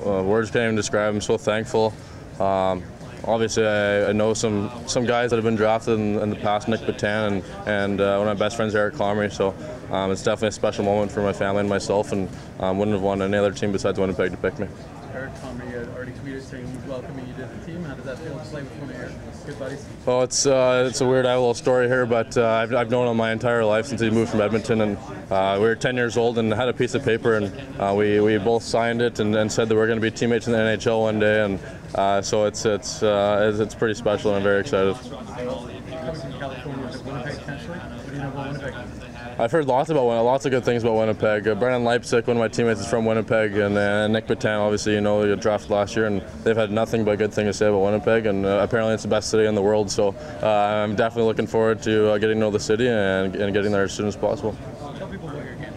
Words can't even describe. I'm so thankful. Obviously, I know some guys that have been drafted in the past, Nick Petan and one of my best friends, Eric Comrie. So it's definitely a special moment for my family and myself, and wouldn't have wanted any other team besides Winnipeg to pick me. Eric Comrie had already tweeted saying he's welcoming you to the team. How does that feel to play with one of your good buddies? Well, it's a weird, I have a little story here, but I've known him my entire life since he moved from Edmonton, and we were 10 years old and had a piece of paper, and we both signed it and said that we're going to be teammates in the NHL one day, and so it's pretty special, and I'm very excited. Coming from California to Winnipeg potentially, what do you know about Winnipeg? I've heard lots of good things about Winnipeg. Brennan Leipsic, one of my teammates, is from Winnipeg, and Nick Petan, obviously, he got drafted last year, and they've had nothing but good things to say about Winnipeg, and apparently it's the best city in the world, so I'm definitely looking forward to getting to know the city and getting there as soon as possible. Tell people about your game.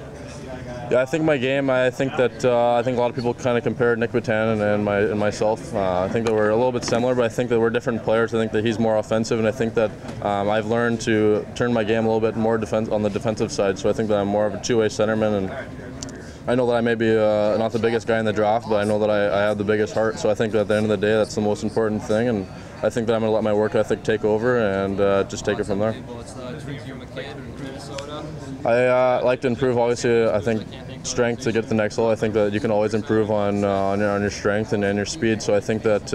Yeah, I think my game. I think a lot of people kind of compared Nick Petan and myself. I think that we're a little bit similar, but I think that we're different players. I think that he's more offensive, and I think that I've learned to turn my game a little bit more on the defensive side. So I think that I'm more of a two-way centerman, and I know that I may be not the biggest guy in the draft, but I know that I have the biggest heart. So I think that at the end of the day, that's the most important thing, and I think that I'm going to let my work ethic take over and just take it from there. I like to improve, obviously. I think strength to get to the next level. I think that you can always improve on your strength and your speed. So I think that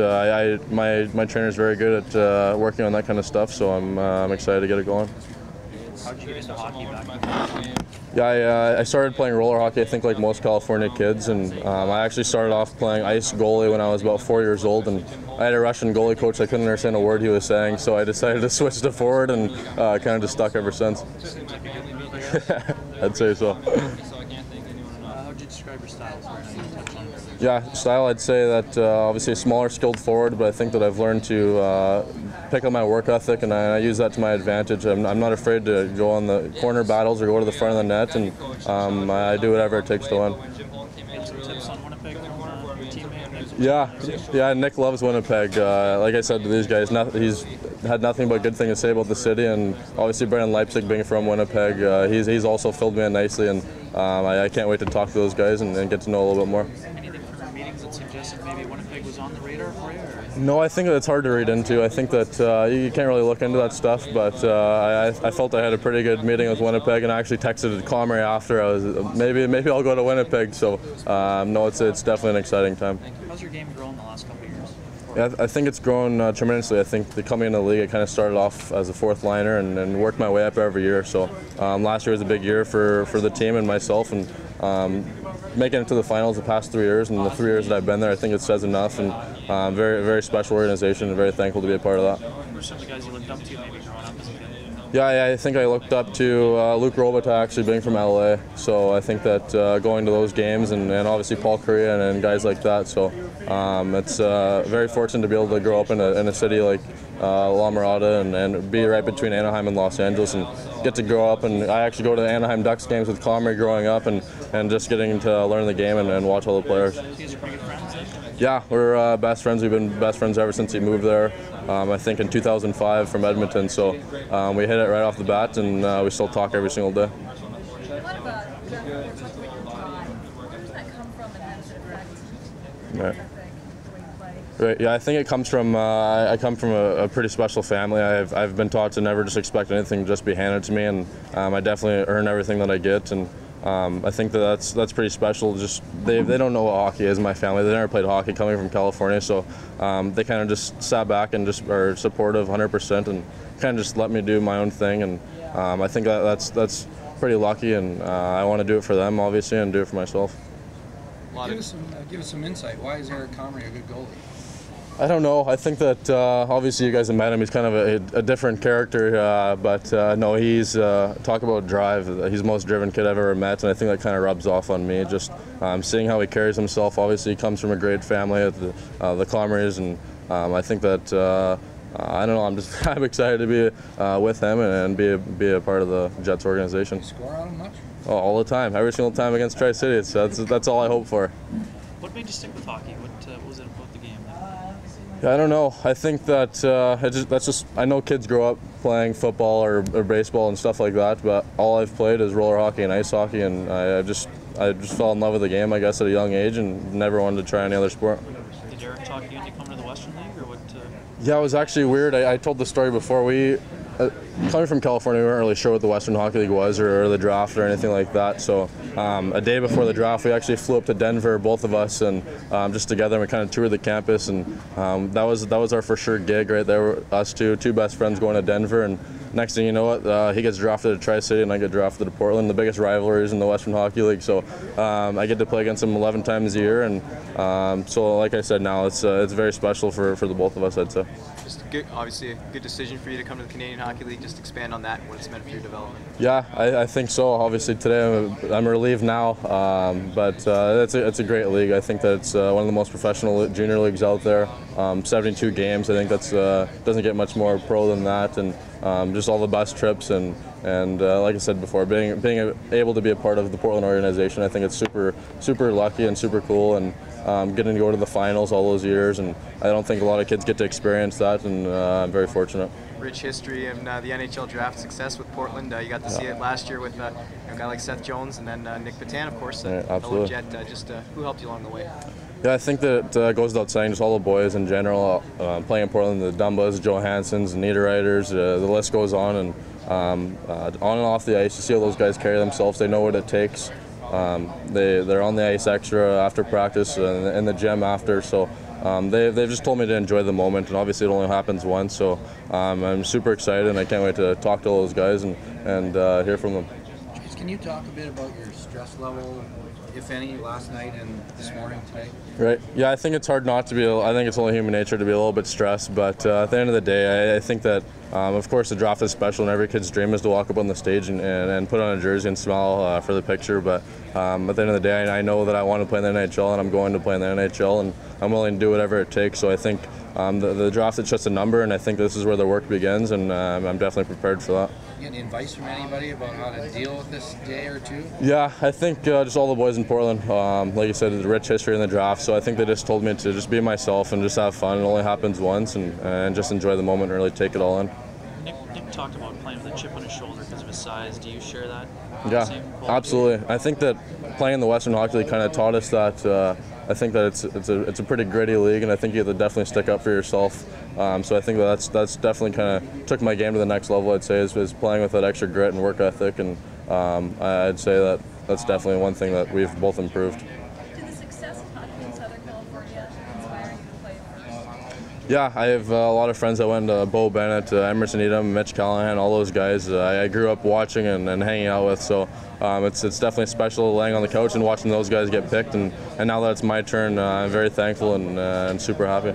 my trainer is very good at working on that kind of stuff. So I'm excited to get it going. How did you get into hockey back? Yeah, I started playing roller hockey, I think like most California kids, and I actually started off playing ice goalie when I was about 4 years old, and I had a Russian goalie coach. I couldn't understand a word he was saying, so I decided to switch to forward, and kind of just stuck ever since. I'd say so. How would you describe your style? Yeah, style, I'd say that obviously a smaller, skilled forward, but I think that I've learned to pick up my work ethic, and I use that to my advantage. I'm not afraid to go on the corner battles or go to the front of the net, and I do whatever it takes to win. Some tips on Winnipeg from your teammate? Yeah, Nick loves Winnipeg. Like I said to these guys, he's had nothing but good things to say about the city, and obviously Brennan Leipsic being from Winnipeg, he's also filled me in nicely, and I can't wait to talk to those guys and get to know a little bit more. Anything from your meetings that suggested maybe Winnipeg was on the radar for you? No, I think that it's hard to read into. I think that you can't really look into that stuff, but I felt I had a pretty good meeting with Winnipeg, and I actually texted Comrie after. I was maybe I'll go to Winnipeg. So no, it's definitely an exciting time. How's your game grown the last couple of years? Yeah, I think it's grown tremendously. I think coming into the league, I kind of started off as a fourth liner and worked my way up every year. So last year was a big year for the team and myself, and making it to the finals the past 3 years, and the 3 years that I've been there, I think it says enough, and very, very special organization, and very thankful to be a part of that. Who were some of the guys you looked up to maybe growing up as a kid? Yeah, I think I looked up to Luc Robitaille, actually being from LA, so I think that going to those games, and obviously Paul Kariya and guys like that, so it's very fortunate to be able to grow up in a city like La Mirada and be right between Anaheim and Los Angeles, and get to grow up. And I actually go to the Anaheim Ducks games with Comrie growing up, and just getting to learn the game and watch all the players. You guys are pretty good friends, eh? Yeah, we're best friends. We've been best friends ever since he moved there. I think in 2005 from Edmonton. So we hit it right off the bat, and we still talk every single day. What about your drive? Where does that come from, and how does it affect Right. the way you play? Right. Yeah, I think it comes from. I come from a pretty special family. I've been taught to never just expect anything to just be handed to me, and I definitely earn everything that I get. And I think that's pretty special. Just they don't know what hockey is in my family. They never played hockey coming from California, so they kind of just sat back and just are supportive 100%, and kind of just let me do my own thing. And I think that's pretty lucky, and I want to do it for them, obviously, and do it for myself. Give us some insight. Why is Eric Comrie a good goalie? I don't know. I think that obviously you guys have met him. He's kind of a different character, but no, he's talk about drive. He's the most driven kid I've ever met, and I think that kind of rubs off on me. Just seeing how he carries himself. Obviously, he comes from a great family at the Comries, and I think that I don't know. I'm excited to be with him and be a part of the Jets organization. Score on him much? Oh, all the time, every single time against Tri-City. That's all I hope for. What made you stick with hockey? What was it about the game? Yeah, I don't know. I think that I know kids grow up playing football or baseball and stuff like that, but all I've played is roller hockey and ice hockey, and I just fell in love with the game, I guess, at a young age, and never wanted to try any other sport. Did Eric talk you into coming to the Western League, or what? Yeah, it was actually weird. I told the story before. Coming from California, we weren't really sure what the Western Hockey League was or the draft or anything like that. So a day before the draft, we actually flew up to Denver, both of us, and just together. And we kind of toured the campus, and that was our for sure gig right there. Us two best friends going to Denver, and next thing you know, he gets drafted to Tri-City, and I get drafted to Portland. The biggest rivalries in the Western Hockey League. So I get to play against him 11 times a year, and so like I said, now it's very special for the both of us, I'd say. Just good, obviously a good decision for you to come to the Canadian Hockey League. Just expand on that, what it's meant for your development. Yeah, I think so. Obviously today I'm relieved now, but it's a great league. I think that it's one of the most professional junior leagues out there. 72 games. I think that's doesn't get much more pro than that, and just all the bus trips and like I said before, being able to be a part of the Portland organization, I think it's super lucky and super cool, and getting to go to the finals all those years, and I don't think a lot of kids get to experience that, and I'm very fortunate. Rich history and the NHL draft success with Portland. You got to see it last year with a guy like Seth Jones, and then Nick Petan, of course. Absolutely. Jet, who helped you along the way? Yeah, I think that it goes without saying, just all the boys in general, playing in Portland, the Dumbas, Johanssons, Niederreiters, the list goes on, and on and off the ice, you see how those guys carry themselves. They know what it takes. They're on the ice extra after practice and in the gym after, so they've just told me to enjoy the moment, and obviously it only happens once, so I'm super excited, and I can't wait to talk to all those guys and hear from them. Can you talk a bit about your stress level, if any, last night and this morning, today? Right. Yeah, I think it's hard not to be. I think it's only human nature to be a little bit stressed. But at the end of the day, I think that, of course, the draft is special, and every kid's dream is to walk up on the stage and put on a jersey and smile for the picture. But at the end of the day, I know that I want to play in the NHL, and I'm going to play in the NHL, and I'm willing to do whatever it takes. So I think the draft is just a number, and I think this is where the work begins, and I'm definitely prepared for that. You get any advice from anybody about how to deal with this day or two? Yeah, I think just all the boys in Portland, like you said, the rich history in the draft, so I think they just told me to just be myself and just have fun. It only happens once, and just enjoy the moment and really take it all in. Nick talked about playing with a chip on his shoulder because of his size. Do you share that? Yeah, absolutely. I think that playing in the Western Hockey League kind of taught us that. I think that it's a pretty gritty league, and I think you have to definitely stick up for yourself. So I think that's definitely kind of took my game to the next level. I'd say is playing with that extra grit and work ethic, and I'd say that that's definitely one thing that we've both improved. Did the success of hockey in Southern California inspire you to play first? Yeah, I have a lot of friends that went to Bo Bennett, Emerson Edom, Mitch Callahan, all those guys I grew up watching and hanging out with. So it's definitely special laying on the couch and watching those guys get picked. And now that it's my turn, I'm very thankful and super happy.